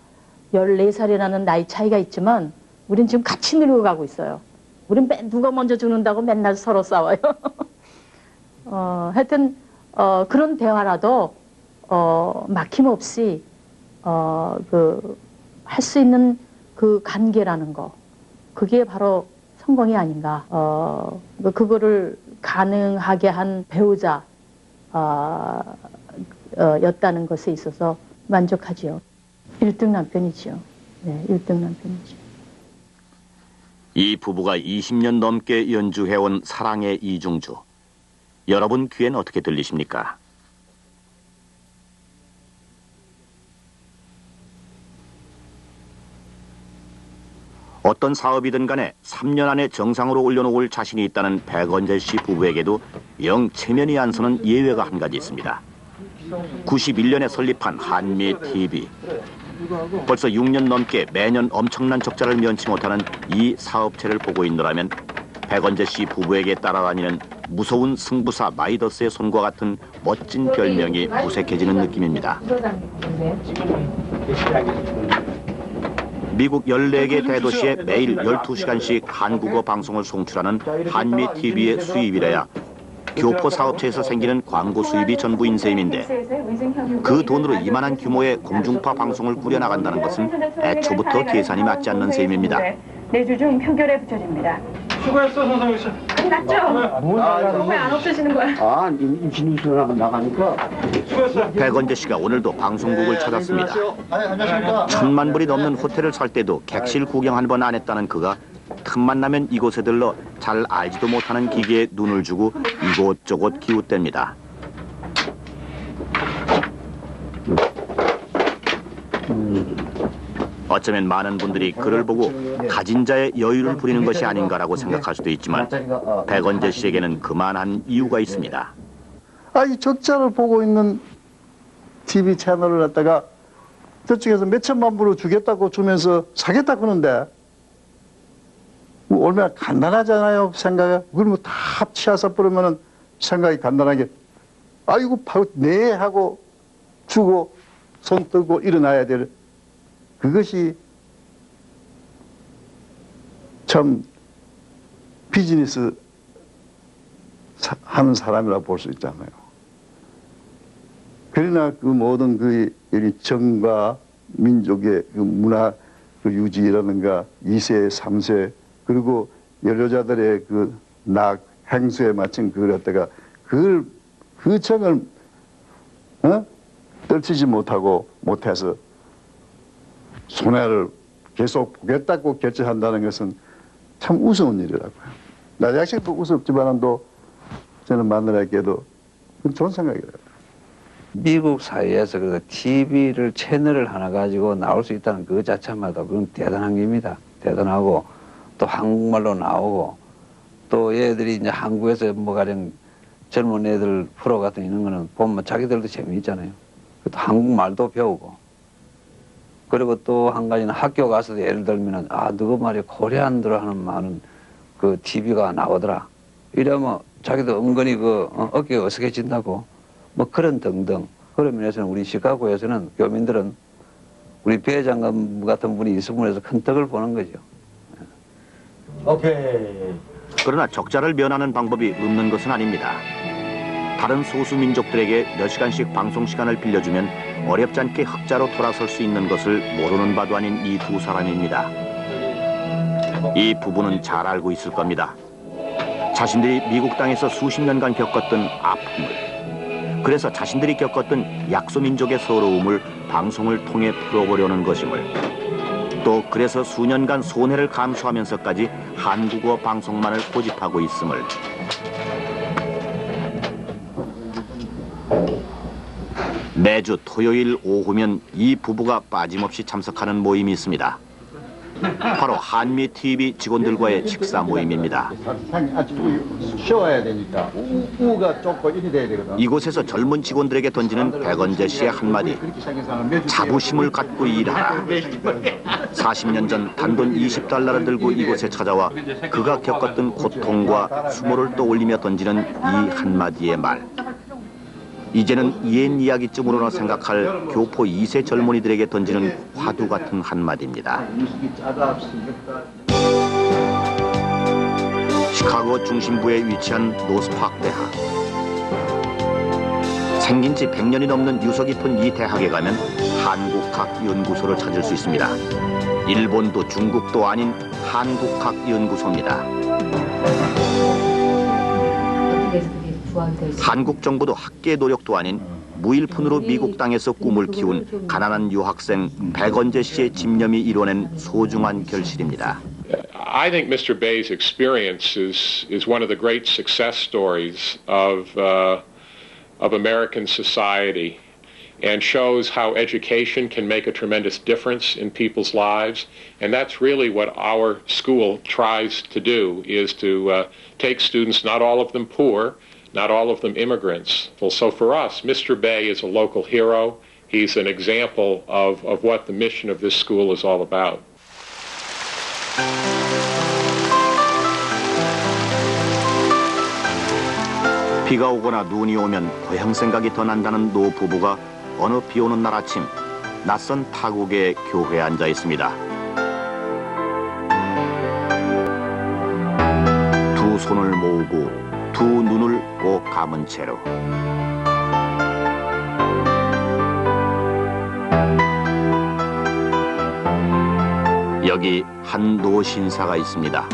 14살이라는 나이 차이가 있지만 우린 지금 같이 늙어가고 있어요. 우린 누가 먼저 죽는다고 맨날 서로 싸워요. 하여튼 그런 대화라도 막힘없이 할 수 있는 그 관계라는 거 그게 바로 성공이 아닌가. 그거를 가능하게 한 배우자 였다는 것에 있어서 만족하지요. 1등 남편이지요. 네, 1등 남편이죠. 이 부부가 20년 넘게 연주해온 사랑의 이중주. 여러분 귀엔 어떻게 들리십니까? 어떤 사업이든 간에 3년 안에 정상으로 올려놓을 자신이 있다는 백원재 씨 부부에게도 영 체면이 안 서는 예외가 한 가지 있습니다. 91년에 설립한 한미TV. 벌써 6년 넘게 매년 엄청난 적자를 면치 못하는 이 사업체를 보고 있노라면 백원재 씨 부부에게 따라다니는 무서운 승부사 마이더스의 손과 같은 멋진 별명이 무색해지는 느낌입니다. 미국 14개 대도시에 매일 12시간씩 한국어 방송을 송출하는 한미TV의 수입이래야 교포 사업체에서 생기는 광고 수입이 전부인 셈인데 그 돈으로 이만한 규모의 공중파 방송을 꾸려나간다는 것은 애초부터 계산이 맞지 않는 셈입니다. 내주 중 표결에 붙여집니다. 수고했어, 선상우 씨. 끝났죠? 왜 안 없애시는 거야? 임신우선하고 나가니까. 수고했어. 백원재 씨가 오늘도 방송국을 찾았습니다. 안녕하십니까. 1000만 불이 넘는 호텔을 살 때도 객실 구경 한 번 안 했다는 그가 틈만 나면 이곳에 들러 잘 알지도 못하는 기계에 눈을 주고 이곳저곳 기웃댑니다. 어쩌면 많은 분들이 그를 보고 가진 자의 여유를 부리는 것이 아닌가라고 생각할 수도 있지만 백원재 씨에게는 그만한 이유가 있습니다. 이 적자를 보고 있는 TV 채널을 갖다가 저쪽에서 몇천만 불을 주겠다고 주면서 사겠다 그러는데 얼마나 간단하잖아요, 생각이. 그걸 뭐 다 합치해서 버리면은 생각이 간단하게 이거 바로 네 하고 주고 손 뜨고 일어나야 될 그것이 참 비즈니스 하는 사람이라고 볼 수 있잖아요. 그러나 그 모든 그 정과 민족의 그 문화 그 유지라든가 2세, 3세 그리고 연료자들의 그 행수에 맞춘 그걸 갖다가 그 정을 떨치지 못해서 손해를 계속 보겠다고 결정한다는 것은 참 우스운 일이라고요. 나 역시 우습지만도 저는 마누라에게도 좋은 생각이라고요. 미국 사회에서 그 TV를 채널을 하나 가지고 나올 수 있다는 그 자체마다 그건 대단한 겁니다. 대단하고 또 한국말로 나오고 또 얘들이 이제 한국에서 뭐 가령 젊은 애들 프로 같은 이런 거는 보면 자기들도 재미있잖아요. 또 한국말도 배우고 그리고 또 한 가지는 학교 가서도 예를 들면은 너거 말이야 코리안들 하는 말은 그 TV가 나오더라. 이러면 자기도 은근히 어깨가 어색해진다고 뭐 그런 등등. 그런 면에서는 우리 시카고에서는 교민들은 우리 배 장관 같은 분이 있음으로 해서 큰 덕을 보는 거죠. 오케이. 그러나 적자를 면하는 방법이 없는 것은 아닙니다. 다른 소수 민족들에게 몇 시간씩 방송 시간을 빌려주면 어렵지 않게 흑자로 돌아설 수 있는 것을 모르는 바도 아닌 이 두 사람입니다. 이 부부는 잘 알고 있을 겁니다. 자신들이 미국 땅에서 수십 년간 겪었던 아픔을, 그래서 자신들이 겪었던 약소민족의 서러움을 방송을 통해 풀어보려는 것임을, 또 그래서 수년간 손해를 감수하면서까지 한국어 방송만을 고집하고 있음을. 매주 토요일 오후면 이 부부가 빠짐없이 참석하는 모임이 있습니다. 바로 한미 TV 직원들과의 식사 모임입니다. 쉬어야 되니까 우가 좁고 이리 돼야 되거든. 이곳에서 젊은 직원들에게 던지는 백원재 씨의 한마디. 자부심을 갖고 일하라. 40년 전 단돈 $20를 들고 이곳에 찾아와 그가 겪었던 고통과 수모를 떠올리며 던지는 이 한마디의 말. 이제는 옛 이야기쯤으로나 생각할 교포 2세 젊은이들에게 던지는 화두 같은 한마디입니다. 시카고 중심부에 위치한 노스파크 대학. 생긴 지 100년이 넘는 유서 깊은 이 대학에 가면 한국학 연구소를 찾을 수 있습니다. 일본도 중국도 아닌 한국학 연구소입니다. 한국 정부도 학계 노력도 아닌 무일푼으로 미국 땅에서 꿈을 키운 가난한 유학생 백원재 씨의 집념이 이뤄낸 소중한 결실입니다. I think Mr. Bay's experience is one of the great success stories of American society and shows how education can make a tremendous difference in people's lives. And that's really what our school tries to do, is to take students, not all of them poor, not all of them immigrants. Well, so for us, Mr. Bay is a local hero. He's an example of what the mission of this school is all about. 비가 오거나 눈이 오면 고향 생각이 더 난다는 노 부부가 어느 비 오는 날 아침 낯선 타국의 교회에 앉아 있습니다. 두 손을 모으고 두 눈을 꼭 감은 채로 여기 한 노신사가 있습니다.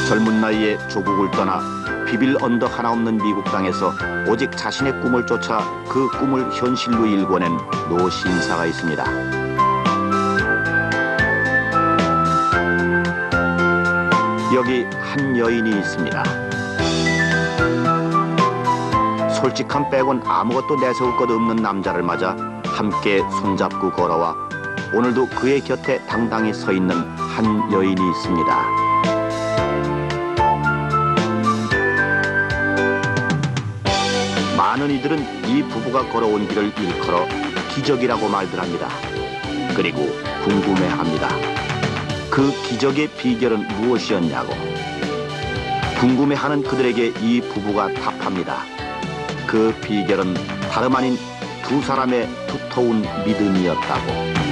젊은 나이에 조국을 떠나 비빌 언덕 하나 없는 미국 땅에서 오직 자신의 꿈을 쫓아 그 꿈을 현실로 일궈낸 노신사가 있습니다. 여기 한 여인이 있습니다. 솔직함 빼곤 아무것도 내세울 것 없는 남자를 맞아 함께 손잡고 걸어와 오늘도 그의 곁에 당당히 서 있는 한 여인이 있습니다. 많은 이들은 이 부부가 걸어온 길을 일컬어 기적이라고 말들 합니다. 그리고 궁금해합니다. 그 기적의 비결은 무엇이었냐고. 궁금해하는 그들에게 이 부부가 답합니다. 그 비결은 다름 아닌 두 사람의 두터운 믿음이었다고.